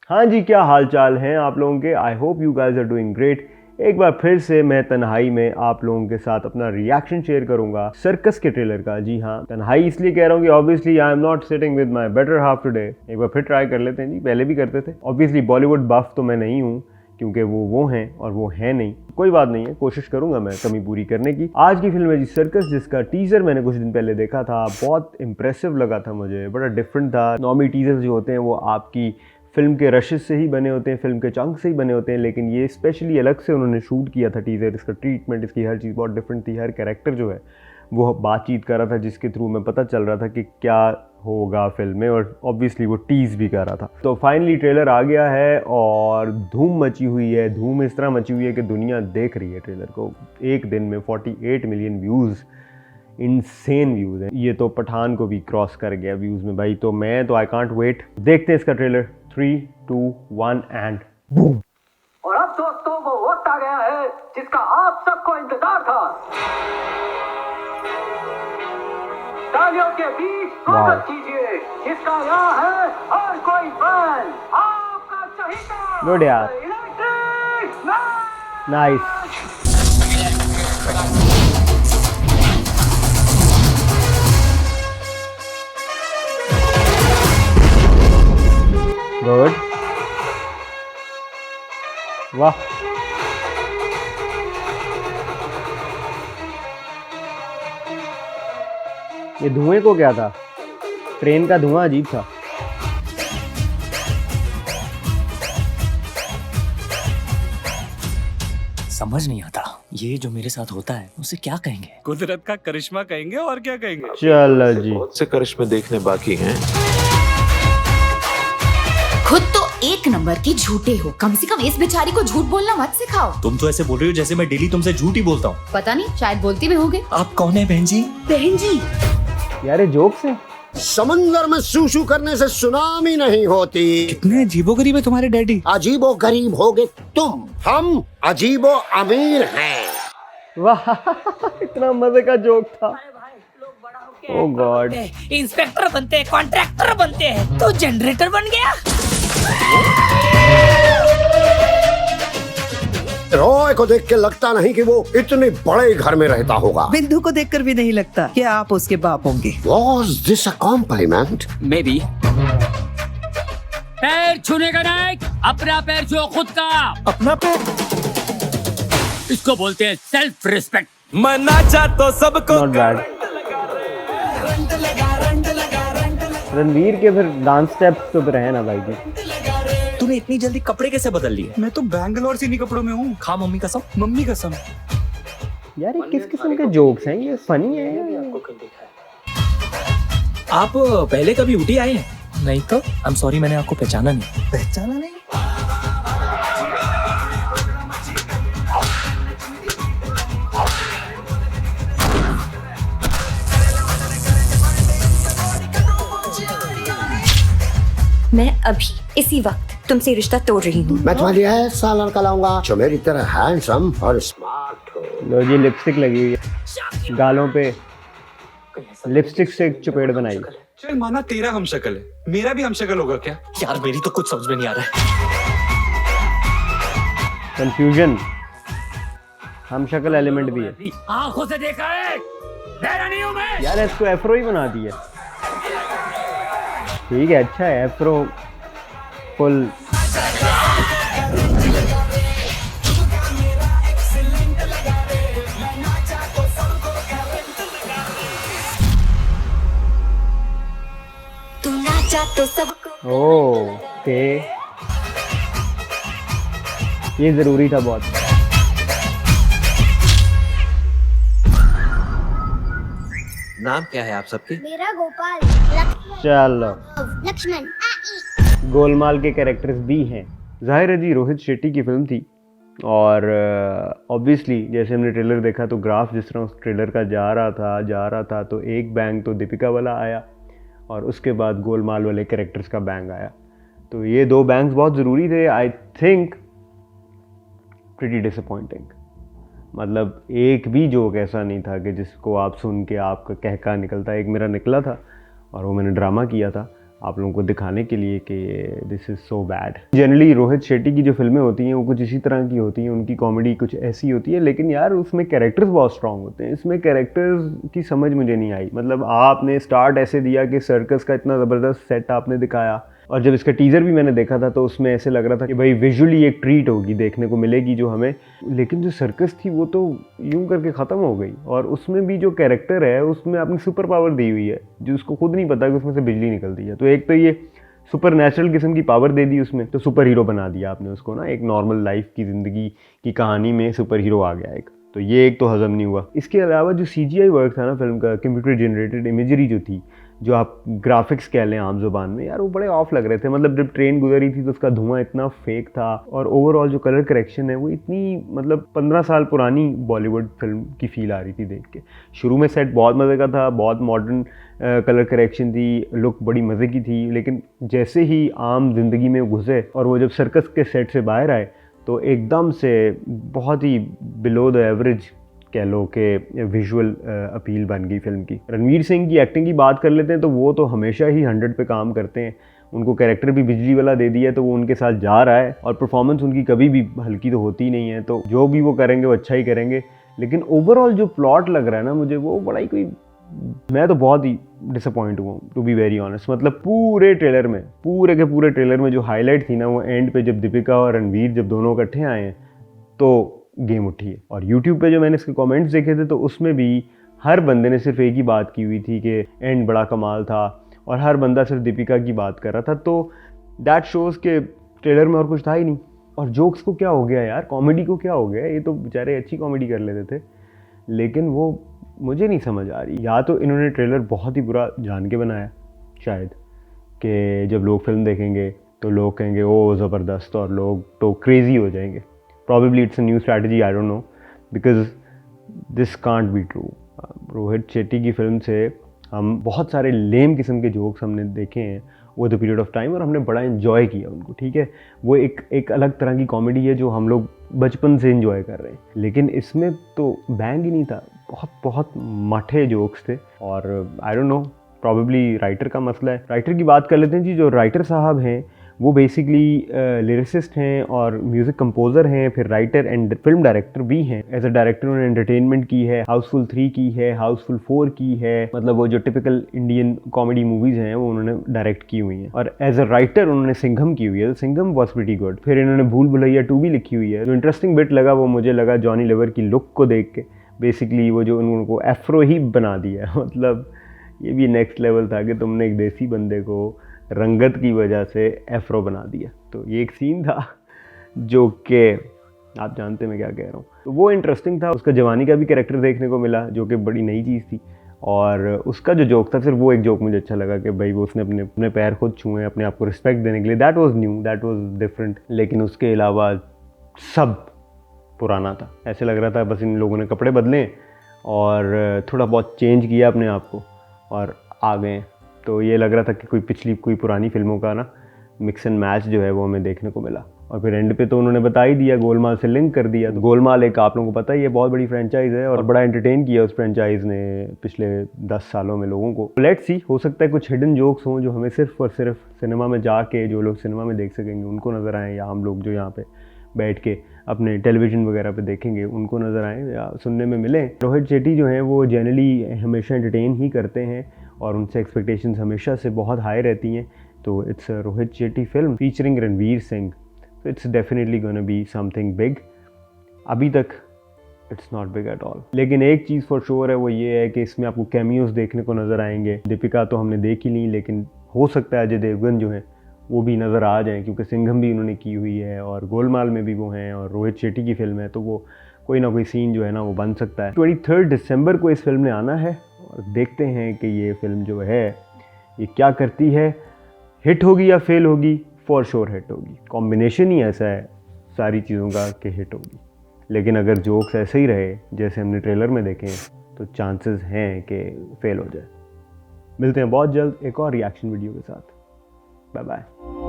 हाँ जी, क्या हाल चाल हैं आप लोगों के। I hope you guys are doing great. एक बार फिर से मैं तन्हाई में आप लोगों के साथ अपना रिएक्शन शेयर करूंगा सर्कस के ट्रेलर का। जी हाँ, तन्हाई इसलिए कह रहा हूँ कि obviously I am not sitting with my better half today. एक बार फिर ट्राई कर लेते हैं जी, पहले भी करते थे। ऑब्वियसली बॉलीवुड बफ तो मैं नहीं हूँ क्योंकि वो हैं और वो है नहीं। कोई बात नहीं है, कोशिश करूंगा मैं कमी पूरी करने की। आज की फिल्म है जी सर्कस, जिसका टीजर मैंने कुछ दिन पहले देखा था। बहुत इंप्रेसिव लगा था मुझे, बड़ा डिफरेंट था। नॉर्मली टीजर्स जो होते हैं वो आपकी फिल्म के रशेस से ही बने होते हैं, फिल्म के चंक से ही बने होते हैं, लेकिन ये स्पेशली अलग से उन्होंने शूट किया था टीजर। इसका ट्रीटमेंट, इसकी हर चीज़ बहुत डिफरेंट थी। हर कैरेक्टर जो है वो बातचीत कर रहा था, जिसके थ्रू में पता चल रहा था कि क्या होगा फिल्म में, और ऑब्वियसली वो टीज भी कर रहा था। तो फाइनली ट्रेलर आ गया है और धूम मची हुई है। धूम इस तरह मची हुई है कि दुनिया देख रही है ट्रेलर को। एक दिन में 48 मिलियन व्यूज़, इनसेन व्यूज़ हैं। ये तो पठान को भी क्रॉस कर गया व्यूज़ में भाई। तो आई कांट वेट। देखते हैं इसका ट्रेलर। 3, 2, 1 and boom. और अब दोस्तों वो वक्त आ गया है जिसका आप सबको इंतजार था। तालियों के बीच स्वागत कीजिए जिसका यहाँ है हर कोई फैन, आपका चहीता गुड यार, इलेक्ट्रिक मैन। नाइस। गुड, वाह। ये धुएं को क्या था? ट्रेन का धुआं अजीब था। समझ नहीं आता ये जो मेरे साथ होता है उसे क्या कहेंगे। कुदरत का करिश्मा कहेंगे और क्या कहेंगे। चलो जी, बहुत से करिश्मे देखने बाकी हैं। खुद तो एक नंबर की झूठे हो, कम से कम इस बेचारी को झूठ बोलना मत सिखाओ। तुम तो ऐसे बोल रही हो जैसे मैं डेली तुमसे झूठ ही बोलता हूँ। पता नहीं, शायद बोलती भी होगे। आप कौन है बहन जी? बहन जी, यार ये जोक्स हैं। समंदर में सूसू करने से सुनामी नहीं होती। कितने अजीबोगरीब है तुम्हारे डैडी। अजीबो गरीब होगे तुम, हम अजीबो अमीर हैं। वाह, इतना मजे का जोक था। ओह गॉड। इंस्पेक्टर बनते हैं, कॉन्ट्रैक्टर बनते हैं, तो जनरेटर बन गया। रॉय को देख के लगता नहीं कि वो इतने बड़े घर में रहता होगा। बिंदु को देखकर भी नहीं लगता कि आप उसके बाप होंगे। Was this a compliment? May be. पैर छूने का नहीं, अपना पैर छुओ खुद का। अपना पैर? इसको बोलते हैं सेल्फ रिस्पेक्ट। मैं नाचा तो सबको नॉट बैड। रणवीर के फिर डांस स्टेप्स तो रहे ना भाई जी। तूने इतनी जल्दी कपड़े कैसे बदल लिए? मैं तो बैंगलोर से इन्हीं कपड़ों में हूँ। खा मम्मी कसम। मम्मी कसम। यार ये किस किस्म के जोक्स हैं? ये फनी है। आप पहले कभी ऊटी आए हैं? नहीं तो आई एम सॉरी, मैंने आपको पहचाना नहीं। पहचाना नहीं? मैं अभी इसी वक्त तुमसे रिश्ता तोड़ रही हूँ। मैं तुम्हारे लिए ऐसा लड़का लाऊंगा जो मेरी तरह हैंडसम और स्मार्ट हो। लो जी, लिपस्टिक लगी हुई है गालों पे। लिपस्टिक से एक चुपेड़ बनाई। चल माना तेरा हम शक्ल है, मेरा भी हम शक्ल होगा क्या? यार मेरी तो कुछ समझ में नहीं आ रहा है। कंफ्यूजन। हम शक्ल एलिमेंट भी है। आंखों से देखा है, डरा नहीं हूँ मैं। यार इसको एफ्रो ही बना दिया। ठीक है, अच्छा है एफ्रो फुल। तू नाचा तो सबको। ओके, ये जरूरी था बहुत। नाम क्या है आप सबके? मेरा गोपाल, चलो, लक्ष्मण। गोलमाल के कैरेक्टर्स भी हैं। जाहिर है जी, रोहित शेट्टी की फिल्म थी और ऑब्वियसली जैसे हमने ट्रेलर देखा तो ग्राफ जिस तरह उस ट्रेलर का जा रहा था तो एक बैंग तो दीपिका वाला आया और उसके बाद गोलमाल वाले कैरेक्टर्स का बैंग आया। तो ये दो बैंग्स बहुत ज़रूरी थे। I think pretty disappointing. मतलब एक भी जोक ऐसा नहीं था कि जिसको आप सुन के आपका कहका निकलता। एक मेरा निकला था और वो मैंने ड्रामा किया था, आप लोगों को दिखाने के लिए कि this is so bad. Generally Rohit Shetty की जो फिल्में होती हैं वो कुछ इसी तरह की होती हैं, उनकी कॉमेडी कुछ ऐसी होती है, लेकिन यार उसमें कैरेक्टर्स बहुत स्ट्रांग होते हैं। इसमें कैरेक्टर्स की समझ मुझे नहीं आई। मतलब आपने स्टार्ट ऐसे दिया कि सर्कस का इतना ज़बरदस्त सेट आपने दिखाया, और जब इसका टीज़र भी मैंने देखा था तो उसमें ऐसे लग रहा था कि भाई विजुअली एक ट्रीट होगी, देखने को मिलेगी जो हमें, लेकिन जो सर्कस थी वो तो यूं करके ख़त्म हो गई। और उसमें भी जो कैरेक्टर है उसमें आपने सुपर पावर दी हुई है जो उसको खुद नहीं पता कि उसमें से बिजली निकलती है। तो एक तो ये सुपर नेचुरल किस्म की पावर दे दी उसमें, तो सुपर हीरो बना दिया आपने उसको ना। एक नॉर्मल लाइफ की ज़िंदगी की कहानी में सुपर हीरो आ गया एक, तो ये एक तो हज़म नहीं हुआ। इसके अलावा जो CGI वर्क था ना फिल्म का, कंप्यूटर जनरेटेड इमेजरी जो थी, जो आप ग्राफिक्स कह लें आम जुबान में, यार वो बड़े ऑफ लग रहे थे। मतलब जब ट्रेन गुजरी थी तो उसका धुआं इतना फेक था, और ओवरऑल जो कलर करेक्शन है वो इतनी मतलब 15 साल पुरानी बॉलीवुड फिल्म की फील आ रही थी देख के। शुरू में सेट बहुत मज़े का था, बहुत मॉडर्न कलर करेक्शन थी, लुक बड़ी मज़े की थी, लेकिन जैसे ही आम जिंदगी में घुसे और वो जब सर्कस के सेट से बाहर आए तो एकदम से बहुत ही बिलो द एवरेज कह लो कि विजुअल अपील बन गई फिल्म की। रणवीर सिंह की एक्टिंग की बात कर लेते हैं तो वो तो हमेशा ही 100 पे काम करते हैं। उनको कैरेक्टर भी बिजली वाला दे दिया तो वो उनके साथ जा रहा है, और परफॉर्मेंस उनकी कभी भी हल्की तो होती नहीं है, तो जो भी वो करेंगे वो अच्छा ही करेंगे। लेकिन ओवरऑल जो प्लॉट लग रहा है ना मुझे, वो बड़ा ही कोई, मैं तो बहुत ही डिसअपॉइंट हुआ टू बी वेरी ऑनेस्ट। मतलब पूरे ट्रेलर में, पूरे के पूरे ट्रेलर में जो हाईलाइट थी ना, वो एंड पे जब दीपिका और रणवीर जब दोनों इकट्ठे आए हैं तो गेम उठी है। और यूट्यूब पे जो मैंने इसके कमेंट्स देखे थे तो उसमें भी हर बंदे ने सिर्फ एक ही बात की हुई थी कि एंड बड़ा कमाल था, और हर बंदा सिर्फ दीपिका की बात कर रहा था। तो दैट शोज़ के ट्रेलर में और कुछ था ही नहीं। और जोक्स को क्या हो गया यार, कॉमेडी को क्या हो गया, ये तो बेचारे अच्छी कॉमेडी कर लेते थे, लेकिन वो मुझे नहीं समझ आ रही। या तो इन्होंने ट्रेलर बहुत ही बुरा जान के बनाया शायद, कि जब लोग फिल्म देखेंगे तो लोग कहेंगे ओ ज़बरदस्त, और लोग तो क्रेज़ी हो जाएंगे। Probably it's a new strategy, I don't know, because this can't be true. Rohit Shetty की फिल्म से हम बहुत सारे लेम किस्म के जोक्स हमने देखे हैं वो द पीरियड ऑफ टाइम, और हमने बड़ा इन्जॉय किया उनको, ठीक है। वो एक अलग तरह की कॉमेडी है जो हम लोग बचपन से इन्जॉय कर रहे हैं, लेकिन इसमें तो बैंग ही नहीं था, बहुत बहुत मठे जोक्स थे। और I don't know, probably writer का मसला है। राइटर की बात कर लेते हैं जी। जो राइटर साहब हैं वो बेसिकली लिरिसिस्ट हैं और म्यूज़िक कंपोज़र हैं, फिर राइटर एंड फिल्म डायरेक्टर भी हैं। एज अ डायरेक्टर उन्होंने एंटरटेनमेंट की है, हाउसफुल 3 की है, हाउसफुल 4 की है, मतलब वो जो टिपिकल इंडियन कॉमेडी मूवीज़ हैं वो उन्होंने डायरेक्ट की हुई हैं। और एज अ राइटर उन्होंने सिंघम की हुई है, सिंघम वॉज प्रीटी गुड। फिर इन्होंने भूल भुलैया 2 भी लिखी हुई है। जो इंटरेस्टिंग बिट लगा वो मुझे लगा जॉनी लीवर की लुक को देख के, बेसिकली वो जो उनको एफ्रो ही बना दिया मतलब ये भी नेक्स्ट लेवल था कि तुमने एक देसी बंदे को रंगत की वजह से एफ्रो बना दिया। तो ये एक सीन था जो कि आप जानते मैं क्या कह रहा हूँ, तो वो इंटरेस्टिंग था। उसका जवानी का भी कैरेक्टर देखने को मिला जो कि बड़ी नई चीज़ थी। और उसका जो जोक था, सिर्फ वो एक जोक मुझे अच्छा लगा कि भाई वो उसने अपने पैर खुद छुए अपने आप को रिस्पेक्ट देने के लिए। That was new, that was different. लेकिन उसके अलावा सब पुराना था। ऐसे लग रहा था बस इन लोगों ने कपड़े बदले और थोड़ा बहुत चेंज किया अपने आप को और आ गए। तो ये लग रहा था कि कोई पुरानी फिल्मों का ना मिक्स एंड मैच जो है वो हमें देखने को मिला। और फिर एंड पे तो उन्होंने बता ही दिया, गोलमाल से लिंक कर दिया। तो गोलमाल एक आप लोगों को पता ही है बहुत बड़ी फ्रेंचाइज है और बड़ा एंटरटेन किया उस फ्रेंचाइज ने पिछले 10 सालों में लोगों को। लेट्स सी, हो सकता है कुछ हिडन जोक्स हों जो हमें सिर्फ और सिर्फ सिनेमा में जाके जो लोग सिनेमा में देख सकेंगे उनको नज़र आएँ, या हम लोग जो यहाँ पे बैठ के अपने टेलीविज़न वगैरह पे देखेंगे उनको नज़र आएँ या सुनने में मिलें। रोहित शेट्टी जो हैं वो जनरली हमेशा एंटरटेन ही करते हैं और उनसे एक्सपेक्टेशंस हमेशा से बहुत हाई रहती हैं। तो it's Rohit Shetty film featuring Ranveer Singh, तो it's definitely gonna be something big. अभी तक it's not big at all, लेकिन एक चीज़ फॉर श्योर है वो ये है कि इसमें आपको कैमियोज देखने को नज़र आएंगे। दीपिका तो हमने देखी नहीं, लेकिन हो सकता है अजय देवगन जो है वो भी नज़र आ जाएँ, क्योंकि सिंघम भी उन्होंने की हुई है और गोलमाल में भी वो हैं और रोहित शेट्टी की फिल्म है, तो वो कोई ना कोई सीन जो है ना वो बन सकता है। 23 दिसंबर को इस फिल्म ने आना है और देखते हैं कि ये फिल्म जो है ये क्या करती है, हिट होगी या फेल होगी। फॉर श्योर हिट होगी, कॉम्बिनेशन ही ऐसा है सारी चीज़ों का कि हिट होगी। लेकिन अगर जोक्स ऐसे ही रहे जैसे हमने ट्रेलर में देखे हैं तो चांसेस हैं कि फेल हो जाए। मिलते हैं बहुत जल्द एक और रिएक्शन वीडियो के साथ। Bye bye.